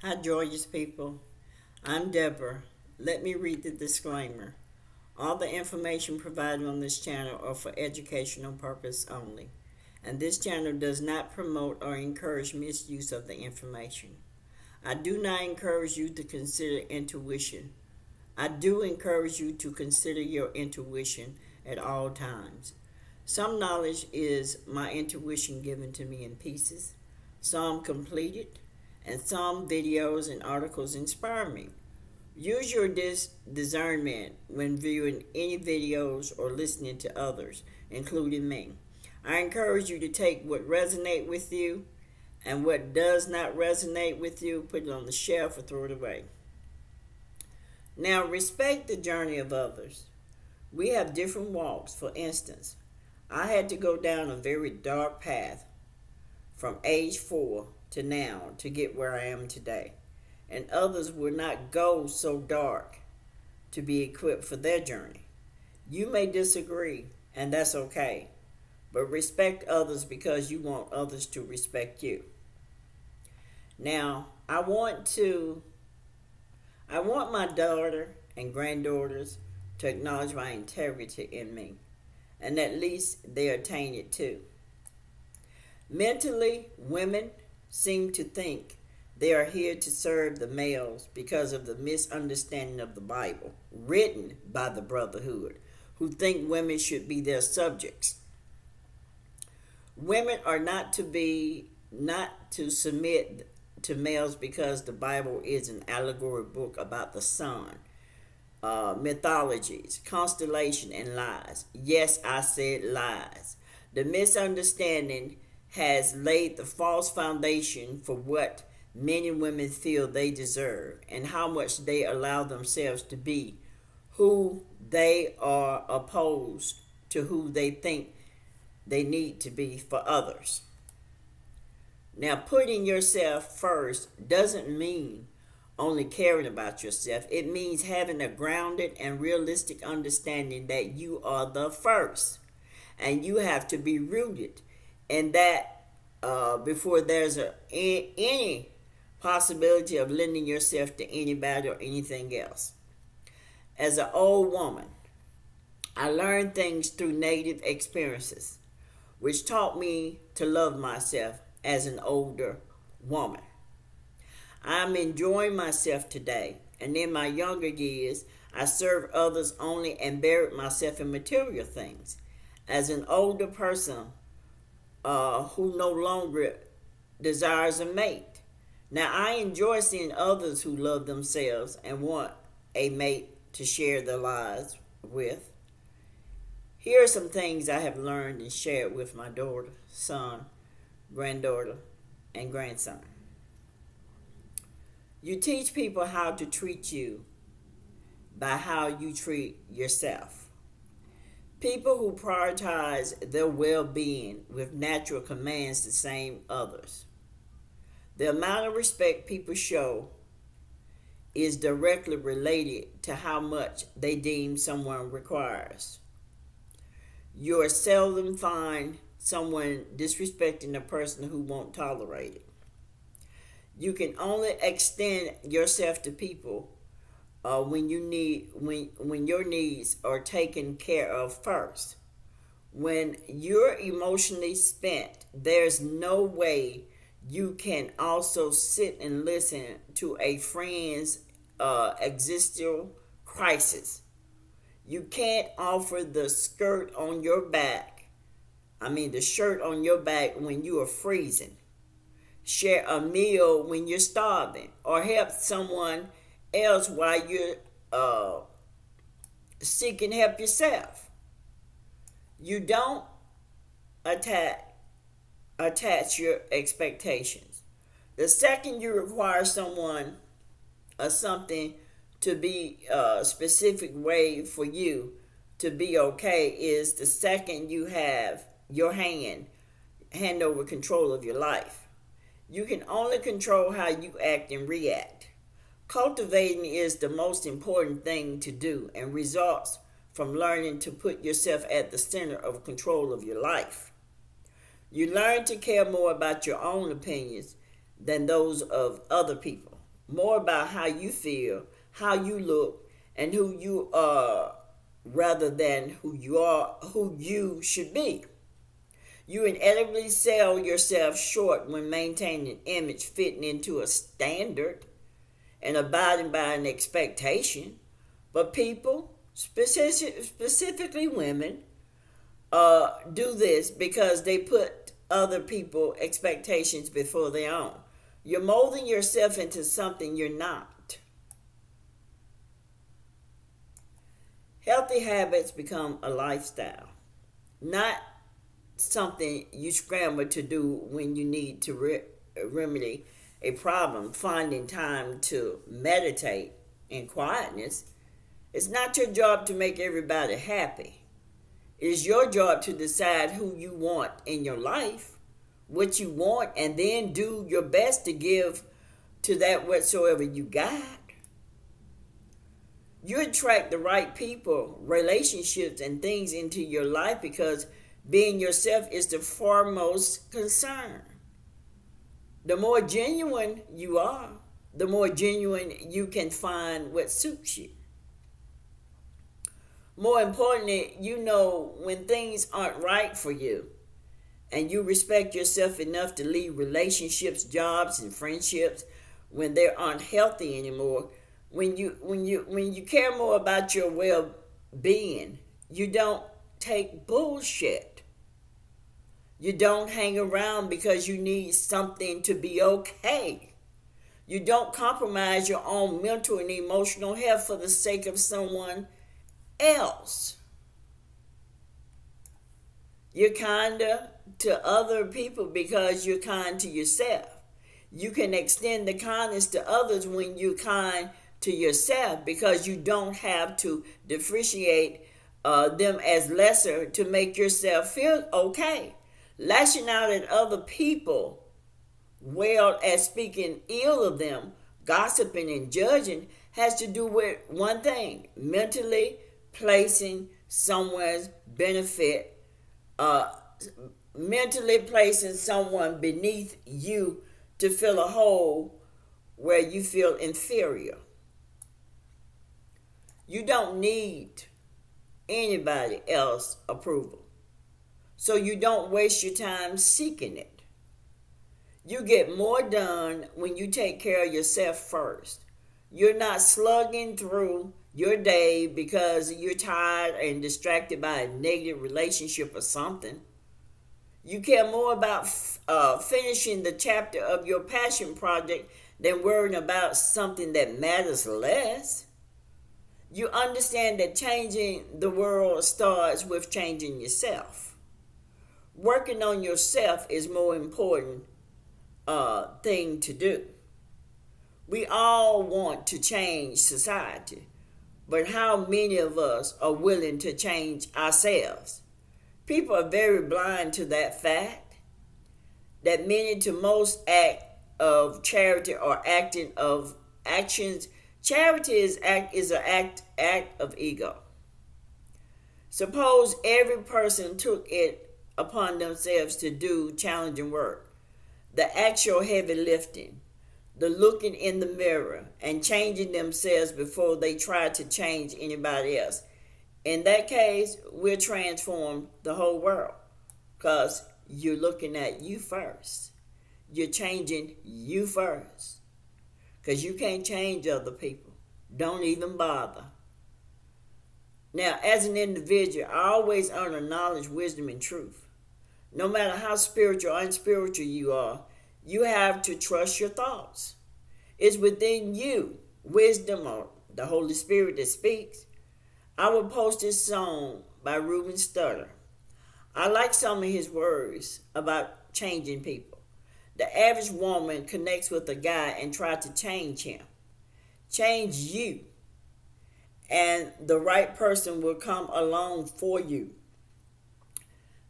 Hi, joyous people. I'm Deborah. Let me read the disclaimer. All the information provided on this channel are for educational purpose only, and this channel does not promote or encourage misuse of the information. I do not encourage you to consider intuition. I do encourage you to consider your intuition at all times. Some knowledge is my intuition given to me in pieces, some completed, and some videos and articles inspire me. Use your discernment when viewing any videos or listening to others, including me. I encourage you to take what resonates with you and what does not resonate with you, put it on the shelf or throw it away. Now, respect the journey of others. We have different walks. For instance, I had to go down a very dark path from age 4 to now to get where I am today. And others will not go so dark to be equipped for their journey. You may disagree, and that's okay. But respect others because you want others to respect you. Now, I want my daughter and granddaughters to acknowledge my integrity in me, and at least they attain it too. Mentally, women seem to think they are here to serve the males because of the misunderstanding of the Bible, written by the Brotherhood, who think women should be their subjects. Women are not to submit to males because the Bible is an allegory book about the sun, mythologies, constellation, and lies. Yes, I said lies. The misunderstanding has laid the false foundation for what many women feel they deserve and how much they allow themselves to be who they are opposed to who they think they need to be for others. Now, putting yourself first doesn't mean only caring about yourself. It means having a grounded and realistic understanding that you are the first. And you have to be rooted in that before there's any possibility of lending yourself to anybody or anything else. As an old woman, I learned things through negative experiences, which taught me to love myself as an older woman. I'm enjoying myself today, and in my younger years, I served others only and buried myself in material things. As an older person who no longer desires a mate, now I enjoy seeing others who love themselves and want a mate to share their lives with. Here are some things I have learned and shared with my daughter, son, granddaughter, and grandson. You teach people how to treat you by how you treat yourself. People who prioritize their well-being with natural commands the same others. The amount of respect people show is directly related to how much they deem someone requires. You'll seldom find someone disrespecting a person who won't tolerate it. You can only extend yourself to people when your needs are taken care of first. When you're emotionally spent, there's no way you can also sit and listen to a friend's existential crisis. You can't offer the shirt on your back when you are freezing. Share a meal when you're starving, or help someone else while you're seeking help yourself. You don't attach your expectations. The second you require someone or something to be a specific way for you to be okay is the second you have your hand over control of your life. You can only control how you act and react. Cultivating is the most important thing to do and results from learning to put yourself at the center of control of your life. You learn to care more about your own opinions than those of other people. more about how you feel, how you look, and who you are rather than who you should be. You inevitably sell yourself short when maintaining an image fitting into a standard and abiding by an expectation. But people, specifically women, do this because they put other people's expectations before their own. You're molding yourself into something you're not. Healthy habits become a lifestyle, not something you scramble to do when you need to remedy a problem. Finding time to meditate in quietness. It's not your job to make everybody happy. It is your job to decide who you want in your life, what you want, and then do your best to give to that whatsoever you got. You attract the right people, relationships, and things into your life because being yourself is the foremost concern. The more genuine you are, the more genuine you can find what suits you. More importantly, you know when things aren't right for you, and you respect yourself enough to leave relationships, jobs, and friendships when they aren't healthy anymore. When you care more about your well-being, you don't take bullshit. You don't hang around because you need something to be okay. You don't compromise your own mental and emotional health for the sake of someone else. You're kinder to other people because you're kind to yourself. You can extend the kindness to others when you're kind to yourself because you don't have to differentiate them as lesser to make yourself feel okay. Lashing out at other people, well as speaking ill of them, gossiping and judging, has to do with one thing: mentally placing someone beneath you to fill a hole where you feel inferior. You don't need anybody else's approval, so you don't waste your time seeking it. You get more done when you take care of yourself first. You're not slugging through your day because you're tired and distracted by a negative relationship or something. You care more about finishing the chapter of your passion project than worrying about something that matters less. You understand that changing the world starts with changing yourself. Working on yourself is more important thing to do. We all want to change society, but how many of us are willing to change ourselves? People are very blind to that fact that many to most act of charity or acting of actions. Charity is an act of ego. Suppose every person took it upon themselves to do challenging work, the actual heavy lifting, the looking in the mirror and changing themselves before they try to change anybody else. In that case, we'll transform the whole world because you're looking at you first. You're changing you first because you can't change other people. Don't even bother. Now, as an individual, I always honor knowledge, wisdom, and truth. No matter how spiritual or unspiritual you are, you have to trust your thoughts. It's within you, wisdom or the Holy Spirit that speaks. I will post this song by Ruben Studdard. I like some of his words about changing people. The average woman connects with a guy and tries to change him. Change you, and the right person will come along for you.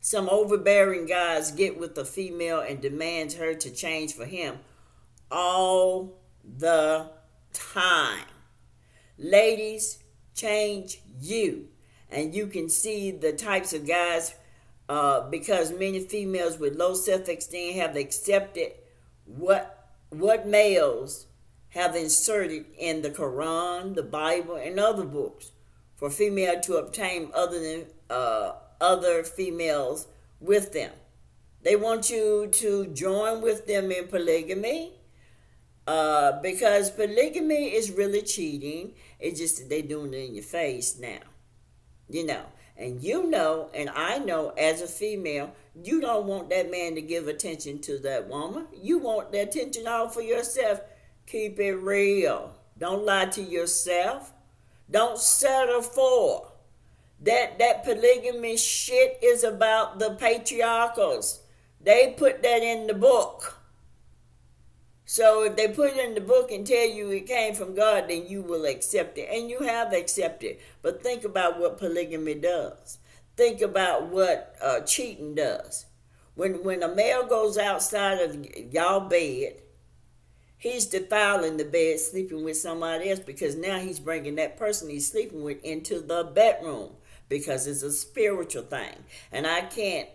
Some overbearing guys get with a female and demands her to change for him all the time. Ladies, change you. And you can see the types of guys because many females with low self-esteem have accepted what males have inserted in the Quran, the Bible, and other books for female to obtain other females with them. They want you to join with them in polygamy, because polygamy is really cheating. It's just that they're doing it in your face now, you know. And you know, and I know as a female, you don't want that man to give attention to that woman. You want the attention all for yourself. Keep it real. Don't lie to yourself. Don't settle for. That polygamy shit is about the patriarchals. They put that in the book. So if they put it in the book and tell you it came from God, then you will accept it. And you have accepted. But think about what polygamy does. Think about what cheating does. When a male goes outside of y'all bed, he's defiling the bed, sleeping with somebody else, because now he's bringing that person he's sleeping with into the bedroom, because it's a spiritual thing. And I can't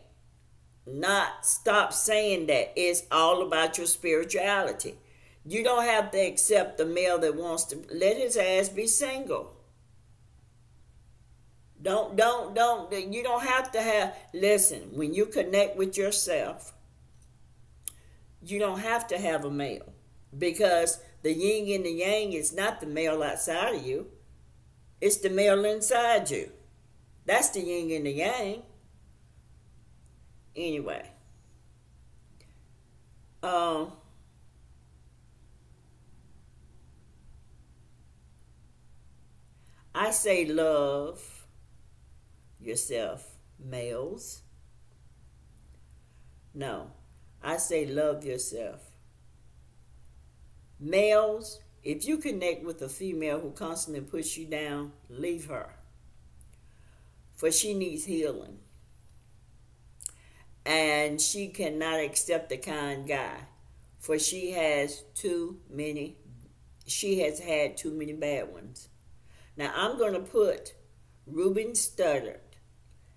not stop saying that. It's all about your spirituality. You don't have to accept the male that wants to. Let his ass be single. Don't. You don't have to have. Listen, when you connect with yourself, you don't have to have a male, because the yin and the yang is not the male outside of you. It's the male inside you. That's the yin and the yang. Anyway, I say love yourself, males. No, I say love yourself. Males, if you connect with a female who constantly puts you down, leave her. For she needs healing. And she cannot accept a kind guy, for she has had too many bad ones. Now I'm going to put Ruben Studdard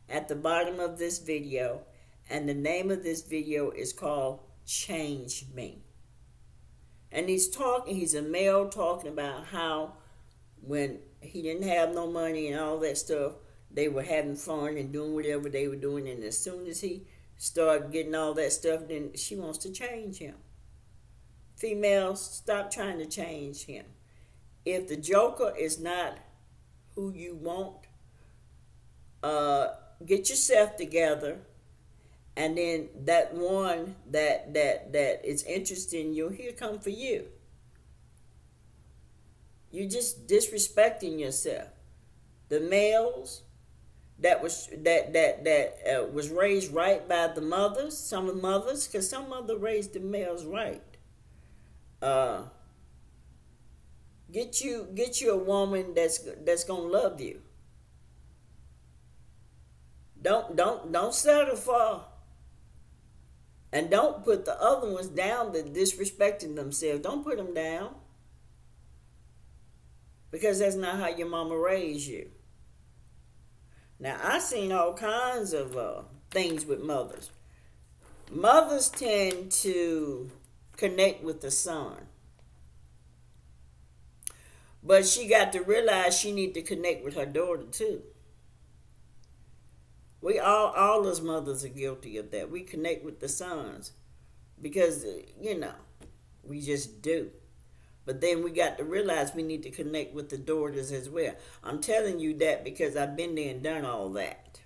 at the bottom of this video, and the name of this video is called Change Me. And he's a male talking about how when he didn't have no money and all that stuff, they were having fun and doing whatever they were doing, and as soon as he start getting all that stuff, then she wants to change him. Females, stop trying to change him. If the joker is not who you want, get yourself together, and then that one that is interested in you, he'll come for you. You're just disrespecting yourself. The males that was raised right by the mothers, some mothers, because some mothers raised the males right. Get you a woman that's gonna love you. Don't settle for, and don't put the other ones down that disrespecting themselves. Don't put them down, because that's not how your mama raised you. Now, I've seen all kinds of things with mothers. Mothers tend to connect with the son. But she got to realize she need to connect with her daughter too. We all as mothers are guilty of that. We connect with the sons because, we just do. But then we got to realize we need to connect with the daughters as well. I'm telling you that because I've been there and done all that.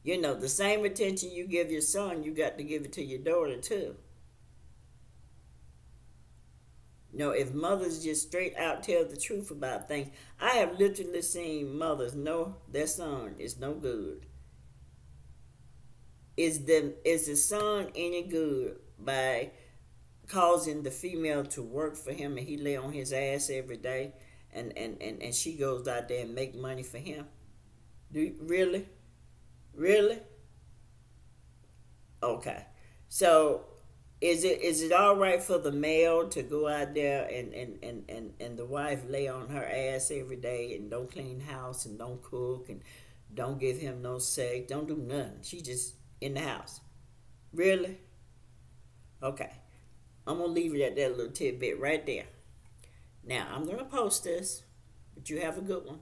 The same attention you give your son, you got to give it to your daughter too. If mothers just straight out tell the truth about things, I have literally seen mothers know their son is no good. Is the son any good by causing the female to work for him and he lay on his ass every day and she goes out there and make money for him? Really? Okay. So is it all right for the male to go out there and the wife lay on her ass every day and don't clean house and don't cook and don't give him no sex, don't do nothing? She just in the house. Really? Okay. I'm going to leave it at that little tidbit right there. Now, I'm going to post this, but you have a good one.